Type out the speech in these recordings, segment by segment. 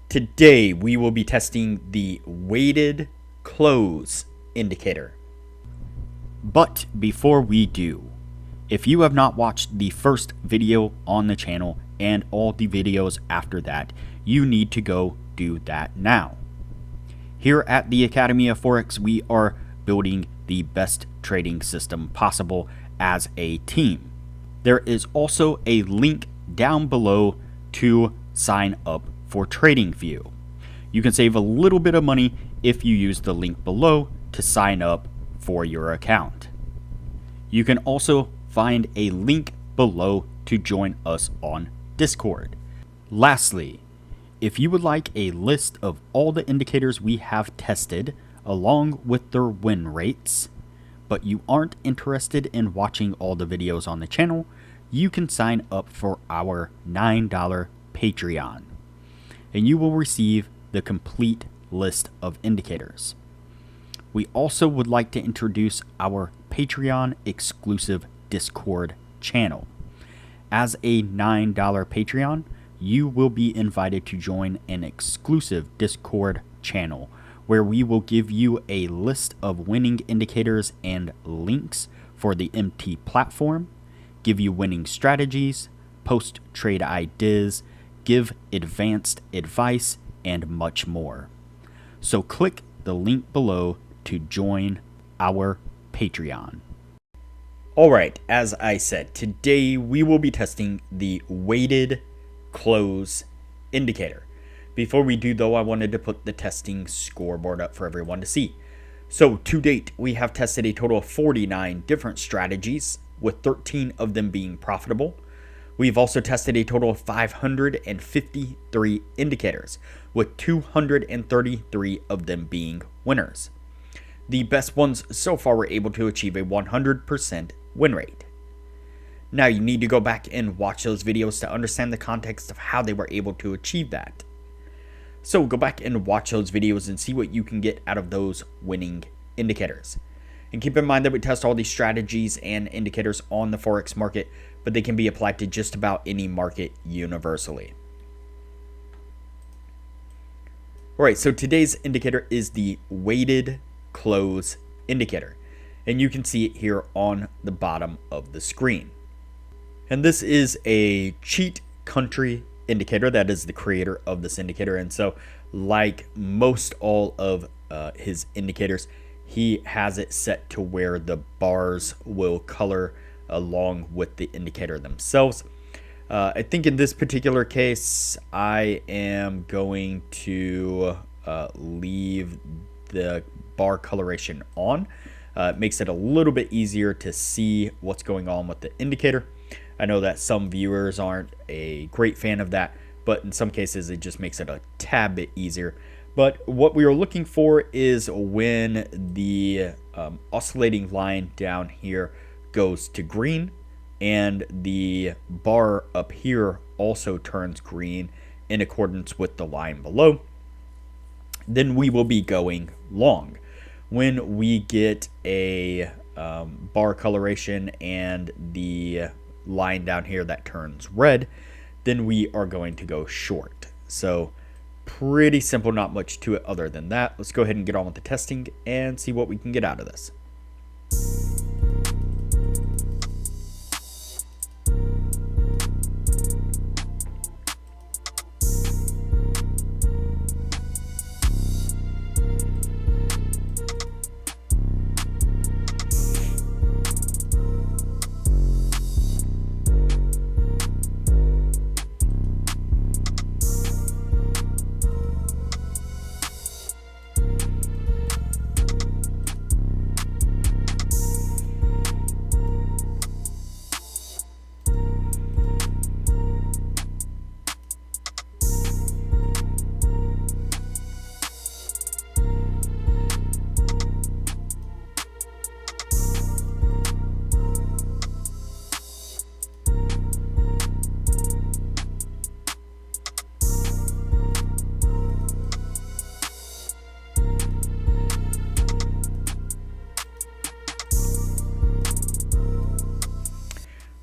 Today we will be testing the weighted close indicator. But before we do, if you have not watched the first video on the channel and all the videos after that, you need to go do that now. Here at the Academy of Forex, we are building the best trading system possible as a team. There is also a link down below to sign up for Tradingview. You can save a little bit of money if you use the link below to sign up for your account. You can also find a link below to join us on Discord. Lastly, if you would like a list of all the indicators we have tested along with their win rates, but you aren't interested in watching all the videos on the channel, you can sign up for our $9 Patreon, and you will receive the complete list of indicators. We also would like to introduce our Patreon exclusive Discord channel. As a $9 Patreon, you will be invited to join an exclusive Discord channel where we will give you a list of winning indicators and links for the MT platform, give you winning strategies, post trade ideas, give advanced advice, and much more. So click the link below to join our Patreon. Alright, as I said, today we will be testing the weighted close indicator. Before we do though, I wanted to put the testing scoreboard up for everyone to see. So to date, we have tested a total of 49 different strategies, with 13 of them being profitable. We've also tested a total of 553 indicators, with 233 of them being winners. The best ones so far were able to achieve a 100% win rate. Now you need to go back and watch those videos to understand the context of how they were able to achieve that. So go back and watch those videos and see what you can get out of those winning indicators. And keep in mind that we test all these strategies and indicators on the Forex market, but they can be applied to just about any market universally. Alright, so today's indicator is the weighted close indicator, and you can see it here on the bottom of the screen. And this is a cheat country indicator. That is the creator of this indicator, and so like most all of his indicators, he has it set to where the bars will color along with the indicator themselves. I think in this particular case, I am going to leave the bar coloration on. It makes it a little bit easier to see what's going on with the indicator. I know that some viewers aren't a great fan of that, but in some cases it just makes it a tad bit easier. But what we are looking for is when the oscillating line down here goes to green and the bar up here also turns green in accordance with the line below, then we will be going long. When we get a bar coloration and the line down here that turns red, then we are going to go short. So pretty simple, not much to it other than that. Let's go ahead and get on with the testing and see what we can get out of this.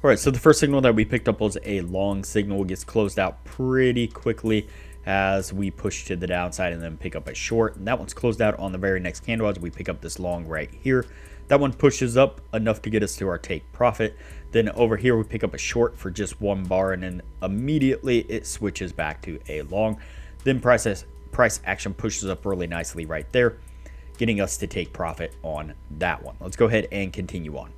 Alright, so the first signal that we picked up was a long signal. It gets closed out pretty quickly. as we push to the downside and then pick up a short. And that one's closed out on the very next candle as we pick up this long right here. That one pushes up enough to get us to our take profit. Then over here we pick up a short for just 1 bar, and then immediately it switches back to a long. Then price action pushes up really nicely right there, getting us to take profit on that one. Let's go ahead and continue on.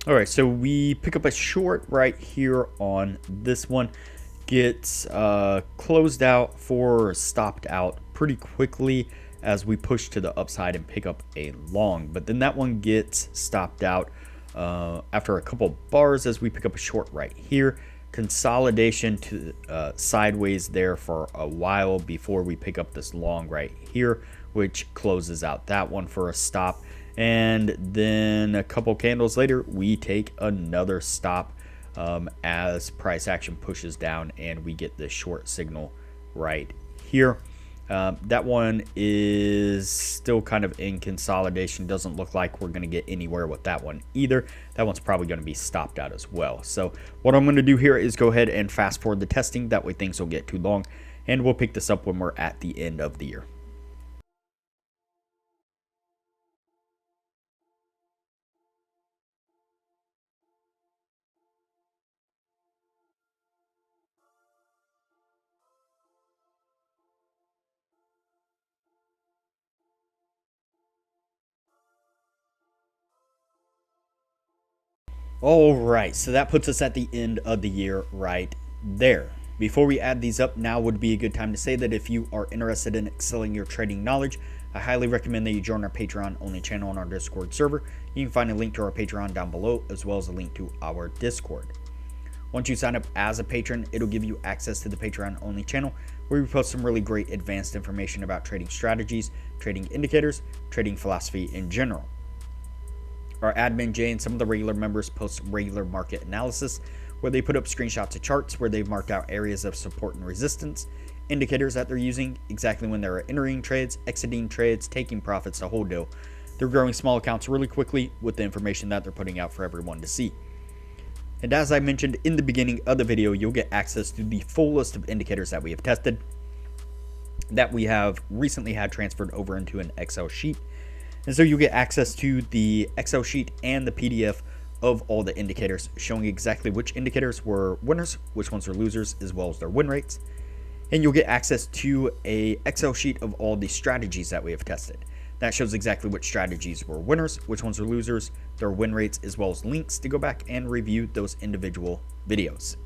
All right, so we pick up a short right here on this one. Gets closed out for stopped out pretty quickly as we push to the upside and pick up a long. But then that one gets stopped out after a couple bars as we pick up a short right here. Consolidation to sideways there for a while before we pick up this long right here, which closes out that one for a stop. And then a couple candles later, we take another stop as price action pushes down and we get the short signal right here. That one is still kind of in consolidation. Doesn't look like we're going to get anywhere with that one either. That one's probably going to be stopped out as well. So what I'm going to do here is go ahead and fast forward the testing. That way things don't get too long, and we'll pick this up when we're at the end of the year. All right, so that puts us at the end of the year right there. Before we add these up, now would be a good time to say that if you are interested in excelling your trading knowledge, I highly recommend that you join our Patreon only channel on our Discord server. You can find a link to our Patreon down below, as well as a link to our Discord. Once you sign up as a patron, it'll give you access to the Patreon only channel, where we post some really great advanced information about trading strategies, trading indicators, trading philosophy in general. Our admin Jay and some of the regular members post regular market analysis, where they put up screenshots of charts where they've marked out areas of support and resistance, indicators that they're using, exactly when they're entering trades, exiting trades, taking profits, the whole deal. They're growing small accounts really quickly with the information that they're putting out for everyone to see. And as I mentioned in the beginning of the video, you'll get access to the full list of indicators that we have tested, that we have recently had transferred over into an Excel sheet. And so you get access to the Excel sheet and the PDF of all the indicators, showing exactly which indicators were winners, which ones were losers, as well as their win rates. And you'll get access to a Excel sheet of all the strategies that we have tested. That shows exactly which strategies were winners, which ones were losers, their win rates, as well as links to go back and review those individual videos.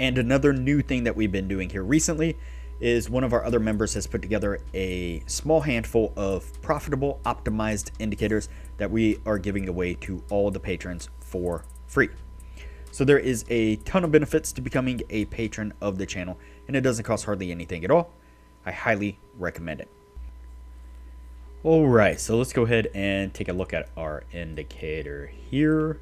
And another new thing that we've been doing here recently is one of our other members has put together a small handful of profitable optimized indicators that we are giving away to all the patrons for free. So there is a ton of benefits to becoming a patron of the channel, and it doesn't cost hardly anything at all. I highly recommend it. All right, so let's go ahead and take a look at our indicator here.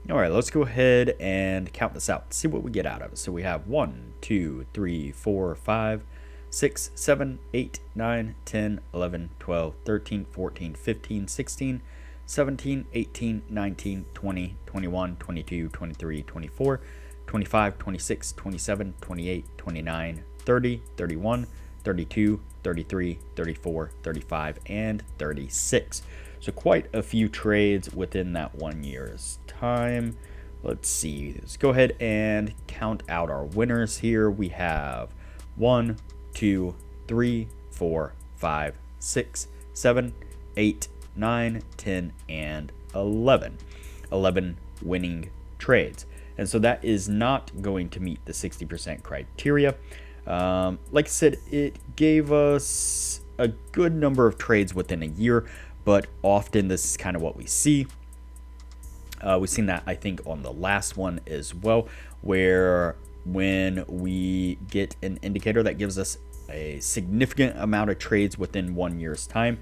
All right, let's go ahead and count this out, see what we get out of it. So we have 1, 2, 3, 4, 5, 6, 7, 8, 9, 10, 11, 12, 13, 14, 15, 16, 17, 18, 19, 20, 21, 22, 23, 24, 25, 26, 27, 28, 29, 30, 31, 32, 33, 34, 35, and 36. So quite a few trades within that 1 year's time. Let's see. Let's go ahead and count out our winners here. We have 1, 2, 3, 4, 5, 6, 7, 8, 9, 10, and 11. 11 winning trades. And so that is not going to meet the 60% criteria. Like I said, it gave us a good number of trades within a year, but often this is kind of what we see. We've seen that, I think, on the last one as well, where when we get an indicator that gives us a significant amount of trades within 1 year's time,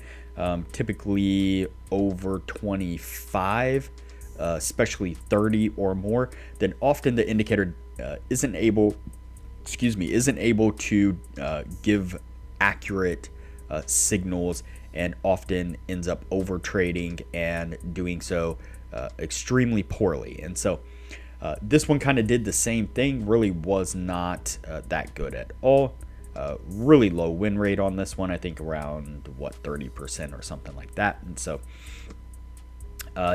typically over 25, especially 30 or more, then often the indicator isn't able to give accurate signals, and often ends up over trading and doing so extremely poorly. And so this one kind of did the same thing, really was not that good at all. Really low win rate on this one, I think around 30% or something like that. And so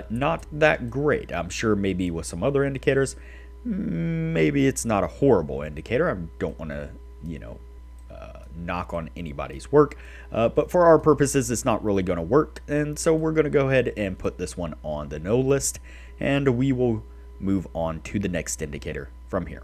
not that great. I'm sure maybe with some other indicators, maybe it's not a horrible indicator. I don't want to, knock on anybody's work, but for our purposes, it's not really going to work. And so we're going to go ahead and put this one on the no list, and we will move on to the next indicator from here.